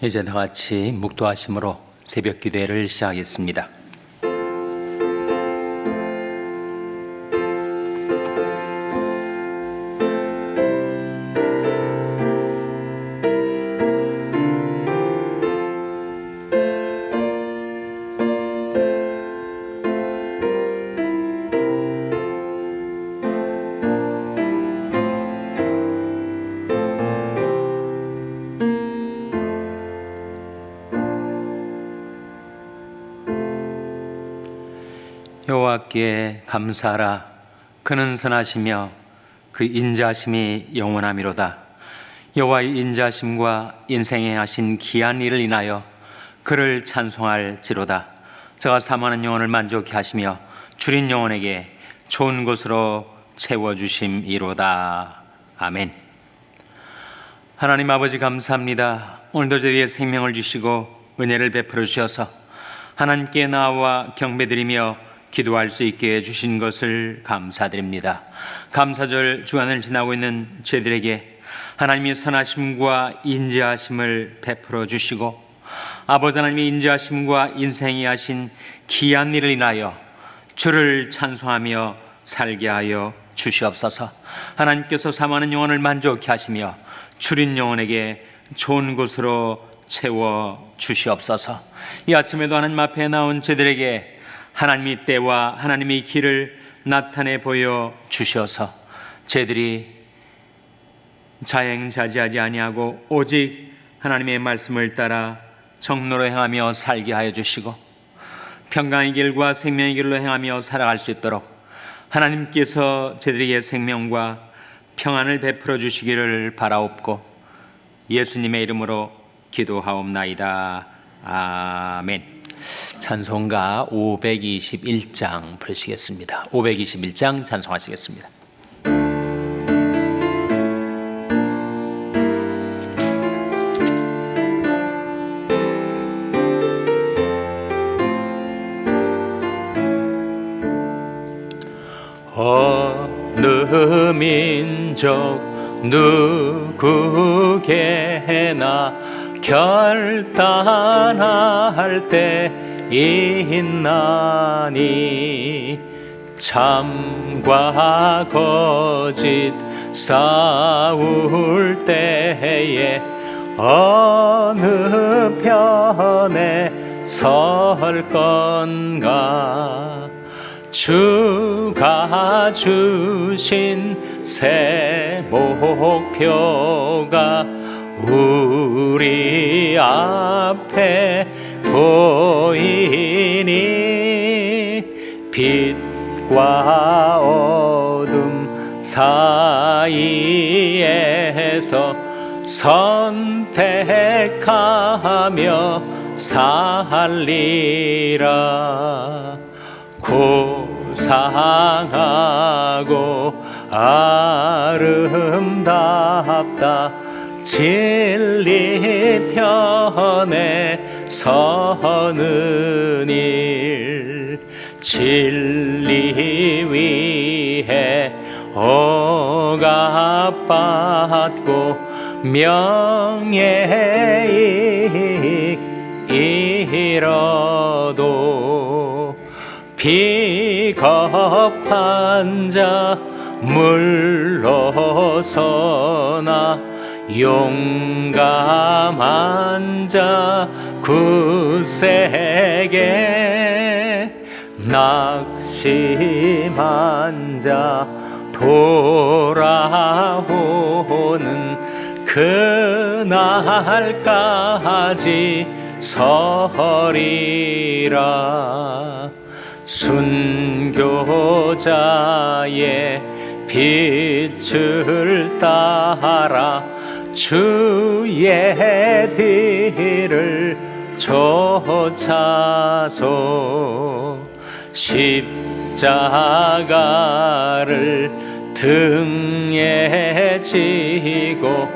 이제 다 같이 묵도하심으로 새벽 기도회를 시작하겠습니다. 여호와께 감사하라. 그는 선하시며 그 인자하심이 영원하미로다. 여호와의 인자하심과 인생에 하신 귀한 일을 인하여 그를 찬송할지로다. 저가 사모하는 영혼을 만족케 하시며 줄인 영혼에게 좋은 것으로 채워주심이로다. 아멘. 하나님 아버지 감사합니다. 오늘도 저희에게 생명을 주시고 은혜를 베풀어 주셔서 하나님께 나와 경배드리며 기도할 수 있게 해주신 것을 감사드립니다. 감사절 주간을 지나고 있는 저희들에게 하나님의 선하심과 인자하심을 베풀어 주시고 아버지 하나님의 인자하심과 인생이 하신 귀한 일을 인하여 주를 찬송하며 살게 하여 주시옵소서. 하나님께서 사모하는 영혼을 만족케 하시며 줄인 영혼에게 좋은 곳으로 채워 주시옵소서. 이 아침에도 하나님 앞에 나온 저희들에게 하나님의 때와 하나님의 길을 나타내 보여 주셔서 저희들이 자행자지하지 아니하고 오직 하나님의 말씀을 따라 정로로 행하며 살게 하여 주시고 평강의 길과 생명의 길로 행하며 살아갈 수 있도록 하나님께서 저희들에게 생명과 평안을 베풀어 주시기를 바라옵고 예수님의 이름으로 기도하옵나이다. 아멘. 찬송가 521장 부르시겠습니다. 521장 찬송하시겠습니다. 어느 민족 누구게나 결단할 때 있나니 참과 거짓 싸울 때에 어느 편에 설 건가. 주가 주신 새 목표가 우리 앞에 보이니 빛과 어둠 사이에서 선택하며 살리라. 고상하고 아름답다. 진리 편에 서는 일. 진리 위해 억압받고 명예이익 잃어도 비겁한 자 물러서나 용감한 자 굳세게 낙심한 자 돌아오는 그날까지 서리라. 순교자의 빛을 따라 주의 뒤를 쫓아서 십자가를 등에 지고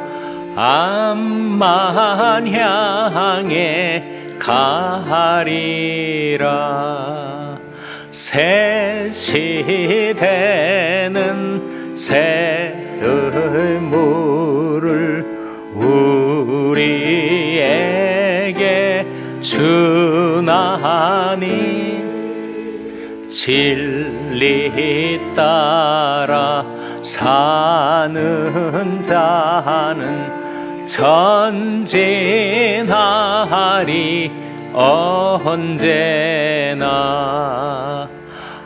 암만 향해 가리라. 새 시대는 새 의무를 우리에게 진리 따라 사는 자는 전진하리 언제나.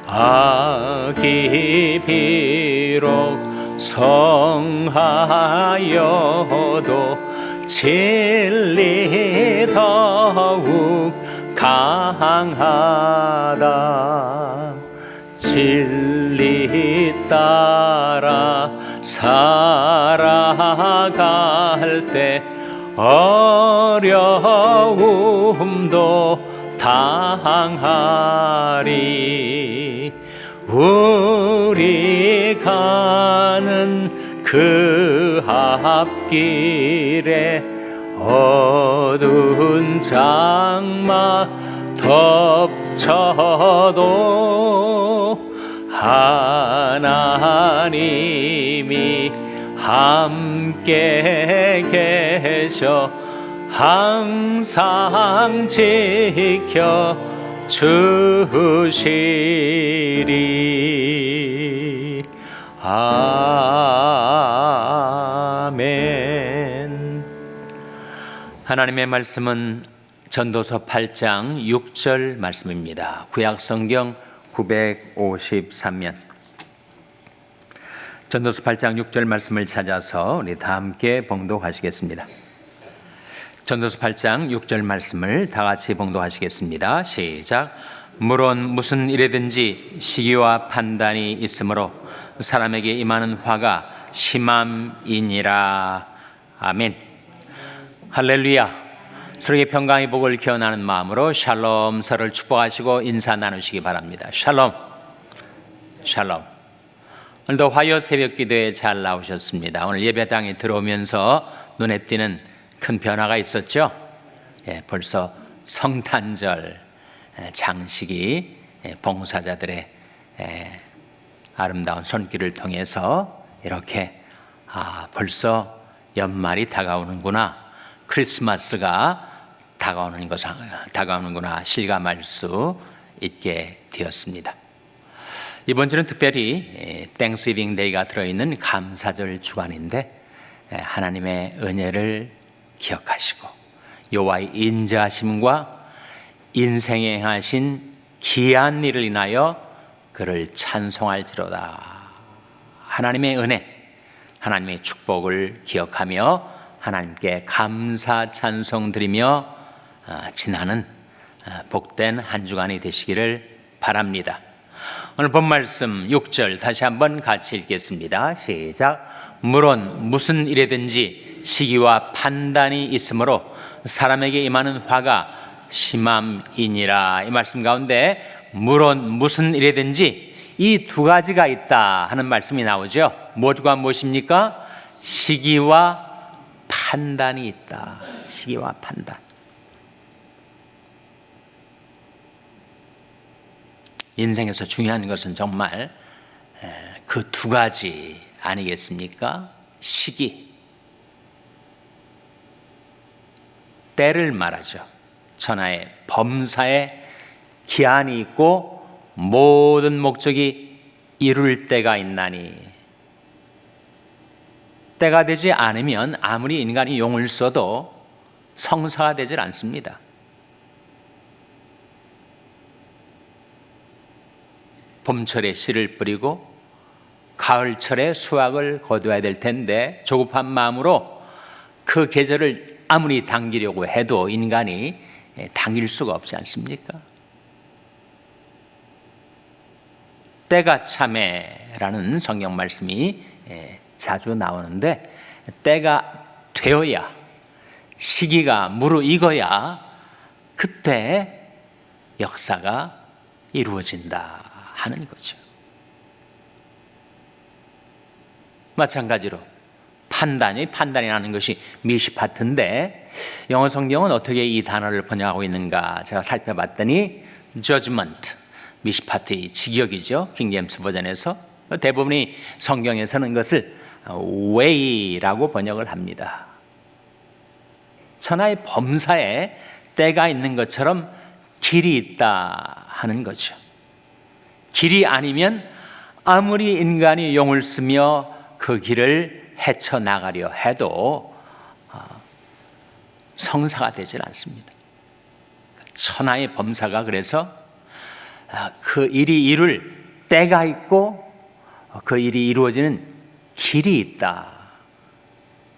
악이 비록 성하여도 진리 더욱 강하다. 진리 따라 살아갈 때 어려움도 당하리. 우리 가는 그 앞길에 어두운 장마 덮쳐도 하나님이 함께 계셔 항상 지켜 주시리. 아멘. 하나님의 말씀은 전도서 8장 6절 말씀입니다. 구약성경 953면 전도서 8장 6절 말씀을 찾아서 우리 다 함께 봉독하시겠습니다. 전도서 8장 6절 말씀을 다 같이 봉독하시겠습니다. 시작. 물론 무슨 일에든지 시기와 판단이 있으므로 사람에게 임하는 화가 심함이니라. 아멘. 할렐루야. 서로에게 평강의 복을 기원하는 마음으로 샬롬, 서로를 축복하시고 인사 나누시기 바랍니다. 샬롬. 샬롬. 오늘도 화요 새벽 기도에 잘 나오셨습니다. 오늘 예배당에 들어오면서 눈에 띄는 큰 변화가 있었죠. 벌써 성탄절 장식이 봉사자들의 아름다운 손길을 통해서 이렇게 벌써 연말이 다가오는구나, 크리스마스가 다가오는구나 실감할 수 있게 되었습니다. 이번 주는 특별히 땡스기빙 데이가 들어있는 감사절 주간인데 하나님의 은혜를 기억하시고 여호와의 인자하심과 인생에 행하신 기이한 일을 인하여 그를 찬송할지로다. 하나님의 은혜, 하나님의 축복을 기억하며 하나님께 감사 찬송 드리며 지나는 복된 한 주간이 되시기를 바랍니다. 오늘 본 말씀 6절 다시 한번 같이 읽겠습니다. 시작. 물론 무슨 일에든지 시기와 판단이 있으므로 사람에게 임하는 화가 심함이니라. 이 말씀 가운데 물론 무슨 일에든지 이 두 가지가 있다 하는 말씀이 나오죠. 무엇과 무엇입니까? 시기와 판단이 있다. 시기와 판단. 인생에서 중요한 것은 정말 그 두 가지 아니겠습니까? 시기, 때를 말하죠. 천하의 범사에 기한이 있고 모든 목적이 이룰 때가 있나니, 때가 되지 않으면 아무리 인간이 용을 써도 성사가 되질 않습니다. 봄철에 씨를 뿌리고 가을철에 수확을 거두어야 될 텐데 조급한 마음으로 그 계절을 아무리 당기려고 해도 인간이 당길 수가 없지 않습니까? 때가 참에라는 성경 말씀이 자주 나오는데 때가 되어야, 시기가 무르익어야 그때 역사가 이루어진다 하는 거죠. 마찬가지로 판단이라는 것이 미시파트인데 영어 성경은 어떻게 이 단어를 번역하고 있는가 제가 살펴봤더니 judgment, 미시파트의 직역이죠. 킹제임스 버전에서. 대부분의 성경에서는 이것을 way라고 번역을 합니다. 천하의 범사에 때가 있는 것처럼 길이 있다 하는 거죠. 길이 아니면 아무리 인간이 용을 쓰며 그 길을 헤쳐나가려 해도 성사가 되질 않습니다. 천하의 범사가 그래서 그 일이 이룰 때가 있고 그 일이 이루어지는 길이 있다.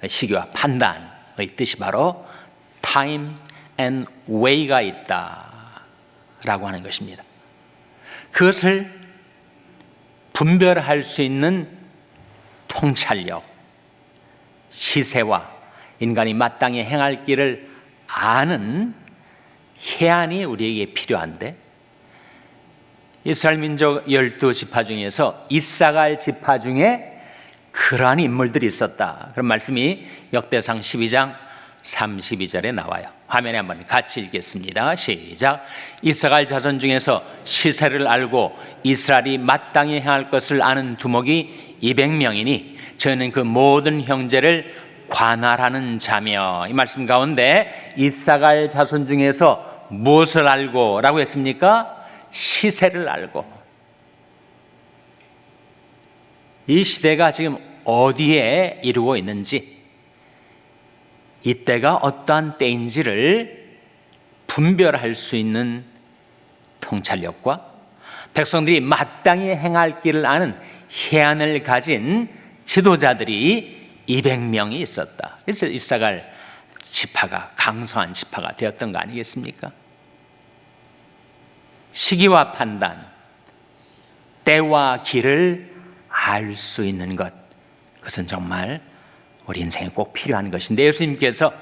시기와 판단의 뜻이 바로 time and way가 있다라고 하는 것입니다. 그것을 분별할 수 있는 통찰력, 시세와 인간이 마땅히 행할 길을 아는 해안이 우리에게 필요한데, 이스라엘 민족 12지파 중에서 이사갈 지파 중에 그러한 인물들이 있었다. 그런 말씀이 역대상 12장 32절에 나와요. 화면에 한번 같이 읽겠습니다. 시작. 이사갈 자손 중에서 시세를 알고 이스라엘이 마땅히 행할 것을 아는 두목이 200명이니 저는 그 모든 형제를 관할하는 자며. 이 말씀 가운데 이사갈 자손 중에서 무엇을 알고 라고 했습니까? 시세를 알고. 이 시대가 지금 어디에 이루고 있는지, 이때가 어떠한 때인지를 분별할 수 있는 통찰력과 백성들이 마땅히 행할 길을 아는 해안을 가진 지도자들이 200명이 있었다. 그래서 이사갈 지파가 강성한 지파가 되었던 거 아니겠습니까? 시기와 판단, 때와 길을 알 수 있는 것, 그것은 정말 우리 인생에 꼭 필요한 것인데, 예수님께서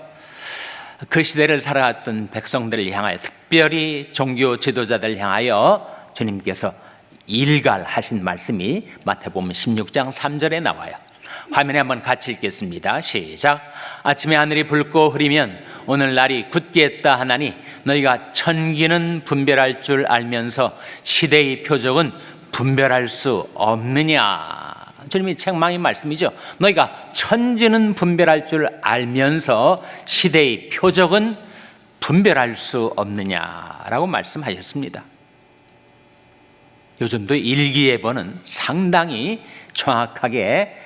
그 시대를 살아왔던 백성들을 향하여, 특별히 종교 지도자들을 향하여 주님께서 일갈하신 말씀이 마태복음 16장 3절에 나와요. 화면에 한번 같이 읽겠습니다. 시작. 아침에 하늘이 붉고 흐리면 오늘 날이 굳겠다 하나니 너희가 천기는 분별할 줄 알면서 시대의 표적은 분별할 수 없느냐. 주님이 책망인 말씀이죠. 너희가 천지는 분별할 줄 알면서 시대의 표적은 분별할 수 없느냐라고 말씀하셨습니다. 요즘도 일기예보는 상당히 정확하게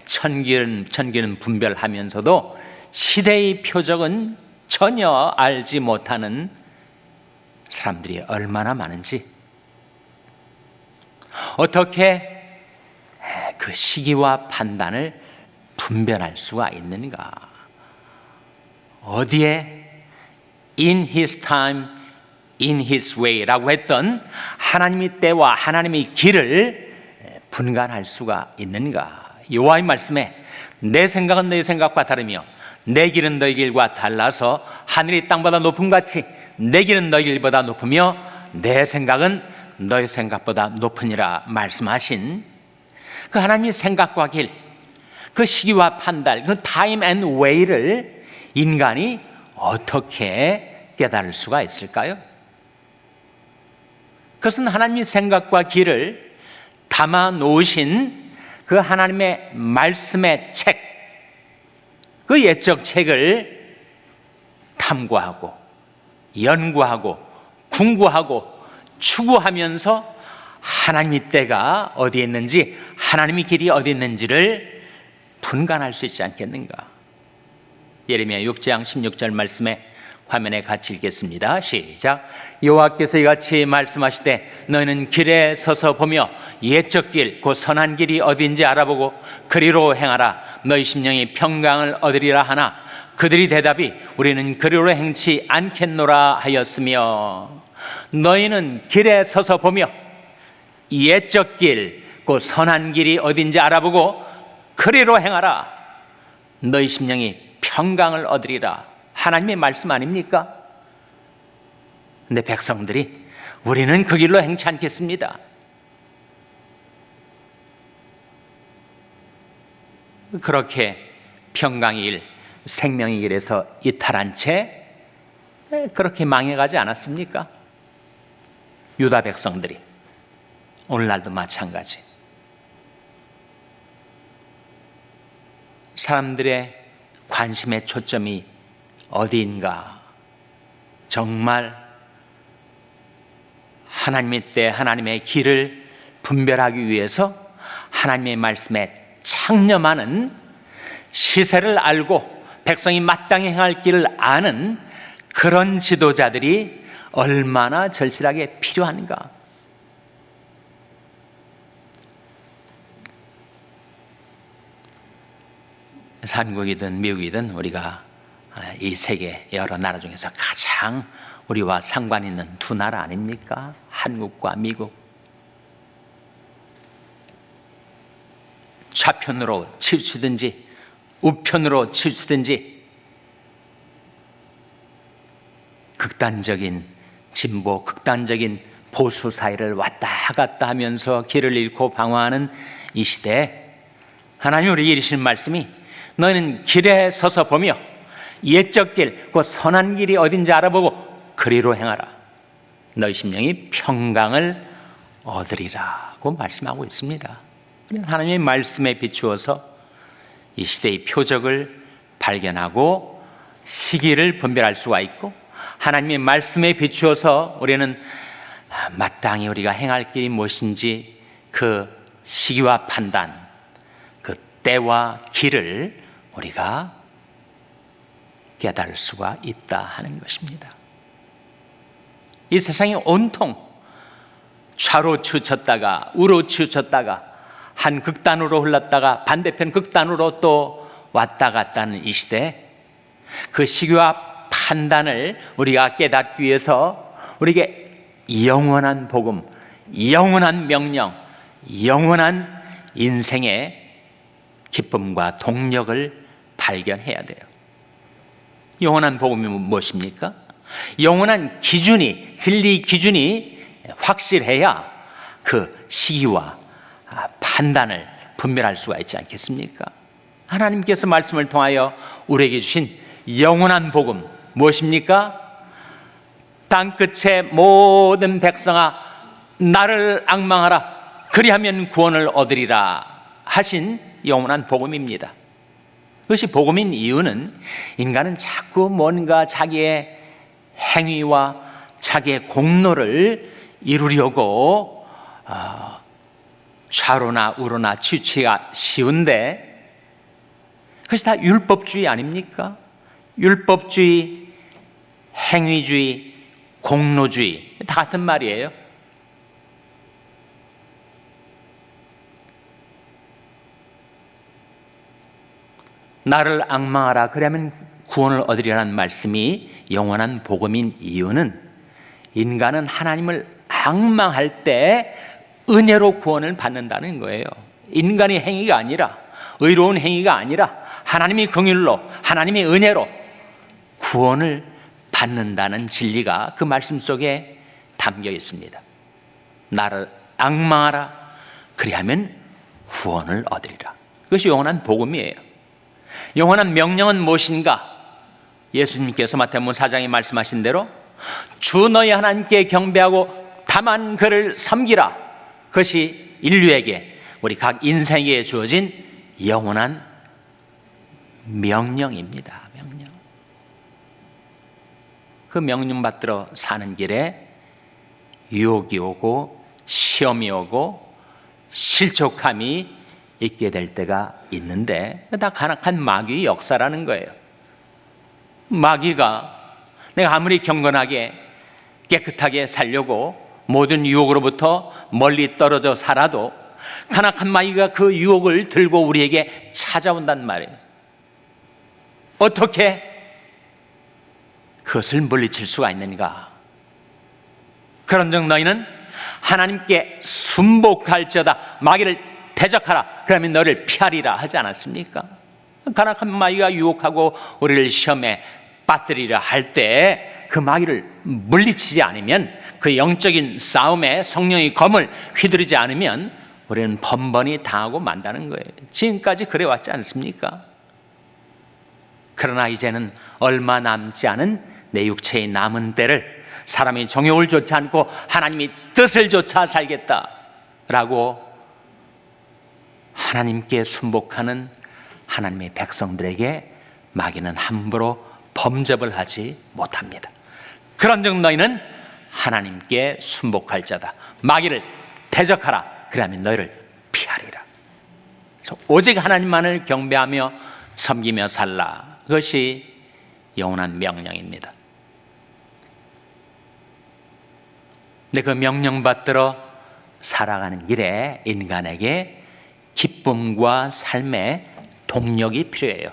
천기는 분별하면서도 시대의 표적은 전혀 알지 못하는 사람들이 얼마나 많은지, 어떻게 그 시기와 판단을 분별할 수가 있는가? 어디에 in his time, in his way라고 했던 하나님의 때와 하나님의 길을 분간할 수가 있는가? 여호와의 말씀에 내 생각은 너희 생각과 다르며 내 길은 너희 길과 달라서 하늘이 땅보다 높음 같이 내 길은 너희 길보다 높으며 내 생각은 너희 생각보다 높으니라 말씀하신 그 하나님의 생각과 길, 그 시기와 판단, 그 time and way를 인간이 어떻게 깨달을 수가 있을까요? 그것은 하나님의 생각과 길을 담아 놓으신 그 하나님의 말씀의 책, 그 옛적 책을 탐구하고 연구하고 궁구하고 추구하면서 하나님의 때가 어디에 있는지, 하나님의 길이 어디 있는지를 분간할 수 있지 않겠는가? 예레미야 6장 16절 말씀에 화면에 같이 읽겠습니다. 시작. 여호와께서 이같이 말씀하시되 너희는 길에 서서 보며 옛적 길 곧 선한 길이 어디인지 알아보고 그리로 행하라. 너희 심령이 평강을 얻으리라 하나 그들이 대답이 우리는 그리로 행치 않겠노라 하였으며. 너희는 길에 서서 보며 옛적 길 곧 선한 길이 어디인지 알아보고 그리로 행하라. 너희 심령이 평강을 얻으리라. 하나님의 말씀 아닙니까? 근데 백성들이 우리는 그 길로 행치 않겠습니다. 그렇게 평강의 길, 생명의 길에서 이탈한 채 그렇게 망해가지 않았습니까? 유다 백성들이 오늘날도 마찬가지. 사람들의 관심의 초점이 어디인가? 정말 하나님의 때, 하나님의 길을 분별하기 위해서 하나님의 말씀에 창념하는, 시세를 알고 백성이 마땅히 행할 길을 아는 그런 지도자들이 얼마나 절실하게 필요한가. 한국이든 미국이든 우리가 이 세계 여러 나라 중에서 가장 우리와 상관 있는 두 나라 아닙니까? 한국과 미국. 좌편으로 치우치든지 우편으로 치우치든지 극단적인 진보, 극단적인 보수 사이를 왔다 갔다 하면서 길을 잃고 방황하는 이 시대에 하나님 우리에게 이르시는 말씀이, 너희는 길에 서서 보며 옛적 길, 그 선한 길이 어딘지 알아보고 그리로 행하라. 너희 심령이 평강을 얻으리라고 말씀하고 있습니다. 하나님의 말씀에 비추어서 이 시대의 표적을 발견하고 시기를 분별할 수가 있고, 하나님의 말씀에 비추어서 우리는 마땅히 우리가 행할 길이 무엇인지 그 시기와 판단, 그 때와 길을 우리가 깨달을 수가 있다 하는 것입니다. 이 세상이 온통 좌로 치우쳤다가 우로 치우쳤다가 한 극단으로 흘렀다가 반대편 극단으로 또 왔다 갔다 하는 이 시대에 그 시기와 판단을 우리가 깨닫기 위해서 우리에게 영원한 복음, 영원한 명령, 영원한 인생의 기쁨과 동력을 발견해야 돼요. 영원한 복음이 무엇입니까? 영원한 기준이, 진리 기준이 확실해야 그 시기와 판단을 분별할 수가 있지 않겠습니까? 하나님께서 말씀을 통하여 우리에게 주신 영원한 복음 무엇입니까? 땅끝의 모든 백성아 나를 앙망하라, 그리하면 구원을 얻으리라 하신 영원한 복음입니다. 그것이 복음인 이유는 인간은 자꾸 뭔가 자기의 행위와 자기의 공로를 이루려고 좌로나 우로나 치우치기가 쉬운데, 그것이 다 율법주의 아닙니까? 율법주의, 행위주의, 공로주의 다 같은 말이에요. 나를 앙망하라, 그러면 구원을 얻으리라는 말씀이 영원한 복음인 이유는 인간은 하나님을 앙망할 때 은혜로 구원을 받는다는 거예요. 인간의 행위가 아니라, 의로운 행위가 아니라 하나님이 긍휼로, 하나님의 은혜로 구원을 받는다는 진리가 그 말씀 속에 담겨 있습니다. 나를 앙망하라, 그리하면 구원을 얻으리라. 그것이 영원한 복음이에요. 영원한 명령은 무엇인가? 예수님께서 마태복음 4장에 말씀하신 대로 주 너희 하나님께 경배하고 다만 그를 섬기라. 그것이 인류에게, 우리 각 인생에 주어진 영원한 명령입니다. 명령. 그 명령 받들어 사는 길에 유혹이 오고 시험이 오고 실족함이 있게 될 때가 있는데, 다 간악한 마귀의 역사라는 거예요. 마귀가 내가 아무리 경건하게 깨끗하게 살려고 모든 유혹으로부터 멀리 떨어져 살아도 간악한 마귀가 그 유혹을 들고 우리에게 찾아온단 말이에요. 어떻게 그것을 물리칠 수가 있는가? 그런즉 너희는 하나님께 순복할지어다, 마귀를 대적하라, 그러면 너를 피하리라 하지 않았습니까? 간악한 마귀가 유혹하고 우리를 시험에 빠뜨리려 할 때 그 마귀를 물리치지 않으면, 그 영적인 싸움에 성령의 검을 휘두르지 않으면 우리는 번번이 당하고 만다는 거예요. 지금까지 그래왔지 않습니까? 그러나 이제는 얼마 남지 않은 내 육체의 남은 때를 사람이 정욕을 좇지 않고 하나님이 뜻을 좇아 살겠다라고 하나님께 순복하는 하나님의 백성들에게 마귀는 함부로 범접을 하지 못합니다. 그런즉 너희는 하나님께 순복할 자다, 마귀를 대적하라, 그러면 너희를 피하리라. 그래서 오직 하나님만을 경배하며 섬기며 살라. 그것이 영원한 명령입니다. 근데 그 명령 받들어 살아가는 길에 인간에게 기쁨과 삶의 동력이 필요해요.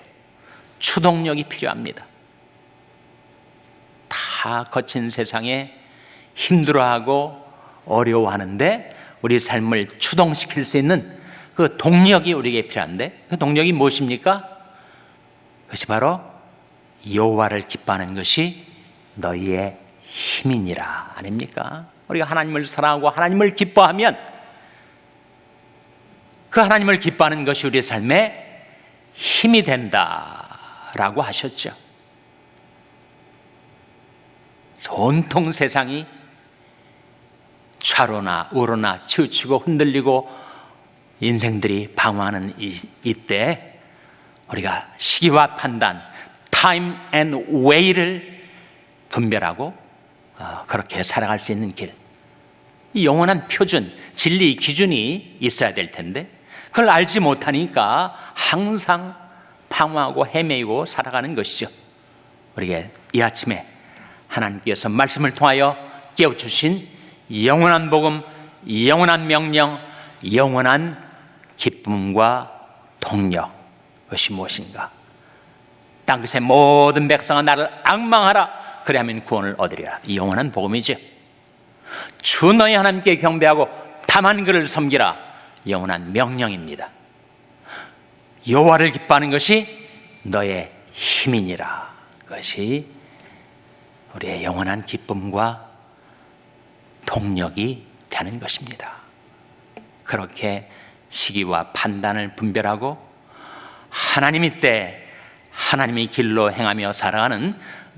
추동력이 필요합니다. 다 거친 세상에 힘들어하고 어려워하는데 우리 삶을 추동시킬 수 있는 그 동력이 우리에게 필요한데, 그 동력이 무엇입니까? 그것이 바로 여호와를 기뻐하는 것이 너희의 힘이니라 아닙니까? 우리가 하나님을 사랑하고 하나님을 기뻐하면 그 하나님을 기뻐하는 것이 우리의 삶에 힘이 된다라고 하셨죠. 온통 세상이 좌로나 우로나 치우치고 흔들리고 인생들이 방황하는 이때 우리가 시기와 판단, time and way를 분별하고 그렇게 살아갈 수 있는 길, 이 영원한 표준, 진리 기준이 있어야 될 텐데 그걸 알지 못하니까 항상 방황하고 헤매이고 살아가는 것이죠. 우리에게 이 아침에 하나님께서 말씀을 통하여 깨워주신 영원한 복음, 영원한 명령, 영원한 기쁨과 동력, 그것이 무엇인가? 땅끝의 모든 백성아 나를 앙망하라, 그리하면 구원을 얻으리라. 이 영원한 복음이죠. 주 너희 하나님께 경배하고 다만 그를 섬기라, 영원한 명령입니다. 여호와를 기뻐하는 것이 너의 힘이니라. 그것이 우리의 영원한 기쁨과 동력이 되는 것입니다. 그렇게 시기와 판단을 분별하고 하나님의 때 하나님의 길로 행하며 살아가는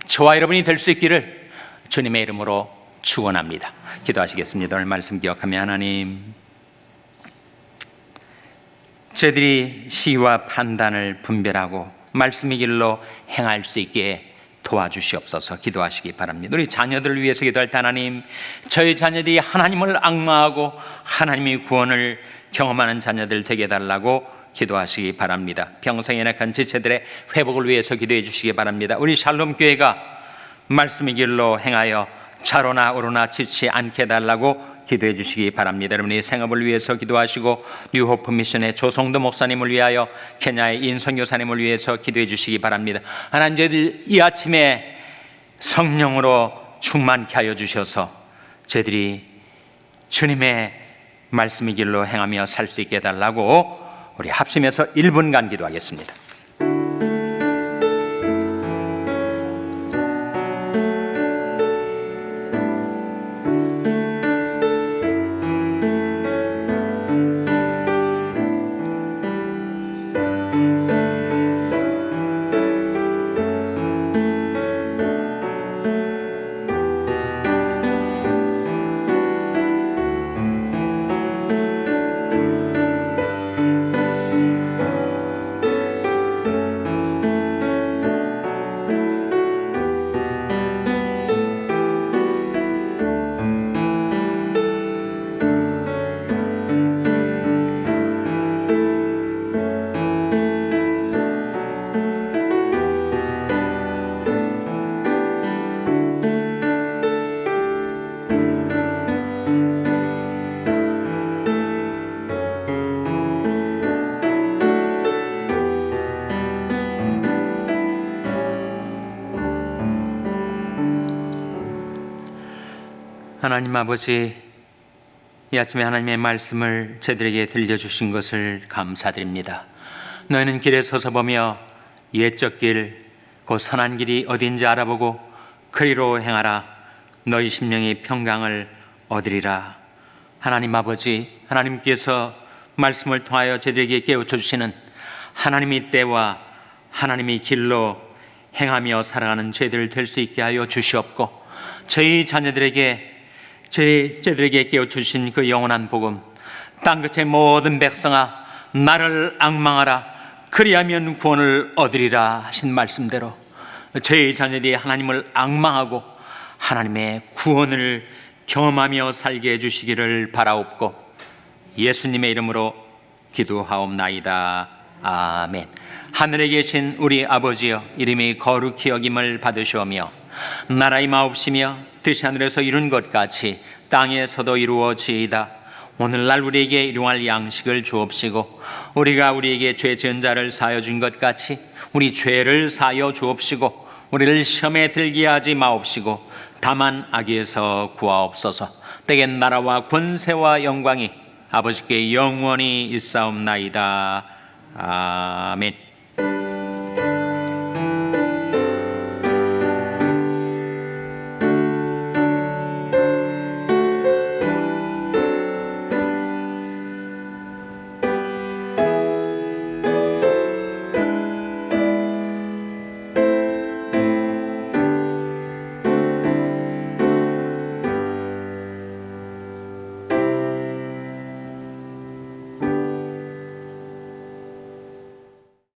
저와 여러분이 될 수 있기를 주님의 이름으로 축원합니다. 기도하시겠습니다. 오늘 말씀 기억하며 하나님, 저희들이 시기와 판단을 분별하고 말씀의 길로 행할 수 있게 도와주시옵소서. 기도하시기 바랍니다. 우리 자녀들을 위해서 기도할 때 하나님, 저희 자녀들이 하나님을 앙망하고 하나님의 구원을 경험하는 자녀들 되게 해달라고 기도하시기 바랍니다. 평생 연약한 지체들의 회복을 위해서 기도해 주시기 바랍니다. 우리 샬롬 교회가 말씀의 길로 행하여 좌로나 우로나 지치 않게 해달라고 기도해 주시기 바랍니다. 여러분의 생업을 위해서 기도하시고 뉴호프 미션의 조성도 목사님을 위하여 케냐의 인성교사님을 위해서 기도해 주시기 바랍니다. 하나님, 저희들 이 아침에 성령으로 충만케 하여 주셔서 저희들이 주님의 말씀의 길로 행하며 살 수 있게 해달라고 우리 합심해서 1분간 기도하겠습니다. 하나님 아버지, 이 아침에 하나님의 말씀을 저희들에게 들려주신 것을 감사드립니다. 너희는 길에 서서 보며 옛적 길, 곧 선한 길이 어딘지 알아보고 그리로 행하라. 너희 심령의 평강을 얻으리라. 하나님 아버지, 하나님께서 말씀을 통하여 저희들에게 깨우쳐 주시는 하나님의 때와 하나님의 길로 행하며 살아가는 저희들 될 수 있게 하여 주시옵고, 저희 자녀들에게 저희들에게 깨워주신 그 영원한 복음, 땅끝의 모든 백성아 나를 앙망하라, 그리하면 구원을 얻으리라 하신 말씀대로 저희 자녀들이 하나님을 앙망하고 하나님의 구원을 경험하며 살게 해주시기를 바라옵고, 예수님의 이름으로 기도하옵나이다. 아멘. 하늘에 계신 우리 아버지여, 이름이 거룩히 여김을 받으시오며 나라의 마옵시며 뜻이 하늘에서 이룬 것 같이 땅에서도 이루어지이다. 오늘날 우리에게 일용할 양식을 주옵시고 우리가 우리에게 죄 지은 자를 사하여 준 것 같이 우리 죄를 사하여 주옵시고 우리를 시험에 들게 하지 마옵시고 다만 악에서 구하옵소서. 때겐 나라와 권세와 영광이 아버지께 영원히 있사옵나이다. 아멘.